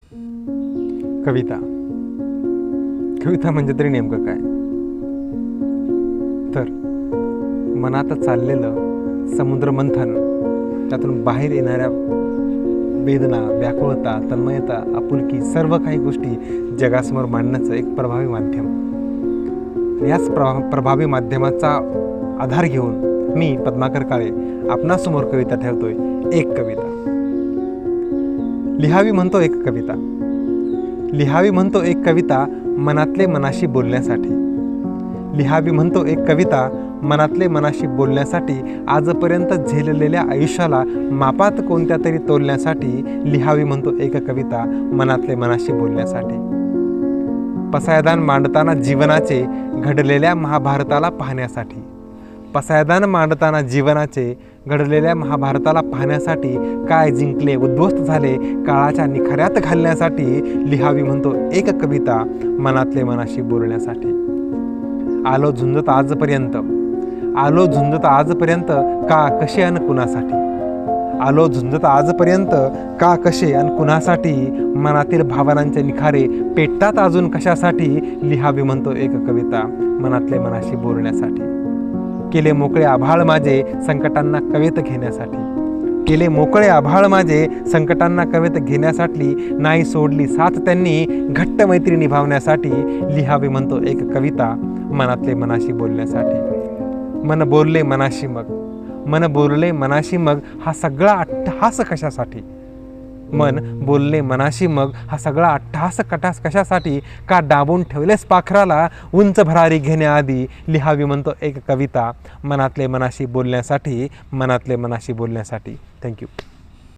कविता कविता म्हणजे तरी नेमकं काय? तर मनात चाललेलं समुद्र मंथन, त्यातून बाहेर येणाऱ्या वेदना, व्याकुळता, तन्मयता, आपुलकी, सर्व काही गोष्टी जगासमोर मांडण्याचं एक प्रभावी माध्यम. याच प्रभावी माध्यमाचा आधार घेऊन मी पद्माकर काळे आपणासमोर कविता ठेवतोय. एक कविता लिहावी म्हणतो, एक कविता लिहावी म्हणतो, एक कविता मनातले मनाशी बोलण्यासाठी. लिहावी म्हणतो एक कविता मनातले मनाशी बोलण्यासाठी. आजपर्यंत झेललेल्या आयुष्याला मापात कोणत्या तरी तोलण्यासाठी लिहावी म्हणतो एक कविता मनातले मनाशी बोलण्यासाठी. पसायदान मांडताना जीवनाचे घडलेल्या महाभारताला पाहण्यासाठी. पसायदान मांडताना जीवनाचे घडलेल्या महाभारताला पाहण्यासाठी. काय जिंकले, उद्ध्वस्त झाले, काळाच्या निखाऱ्यात घालण्यासाठी लिहावी म्हणतो एक कविता मनातले मनाशी बोलण्यासाठी. आलो झुंजत आजपर्यंत, आलो झुंजत आजपर्यंत, का कसे अन कुणासाठी. आलो झुंजत आजपर्यंत, का कसे अन कुणासाठी. मनातील भावनांचे निखारे पेटतात अजून कशासाठी. लिहावी म्हणतो एक कविता मनातले मनाशी बोलण्यासाठी. केले मोकळे आभाळ माझे संकटांना कवेत घेण्यासाठी. केले मोकळे आभाळ माझे संकटांना कवेत घेण्यासाठी. नाही सोडली साथ त्यांनी घट्ट मैत्री निभावण्यासाठी. लिहावी म्हणतो एक कविता मनातले मनाशी बोलण्यासाठी. मन बोलले मनाशी मग, मन बोलले मनाशी मग, हा सगळा अट्टहास कशासाठी. मन बोलले मनाशी मग, हा सगळा अट्टहास कशासाठी. का दाबून ठेवलेस पाखराला उंच भरारी घेण्याआधी. लिहावी म्हणतो एक कविता मनातले मनाशी बोलण्यासाठी, मनातले मनाशी बोलण्यासाठी. थँक्यू.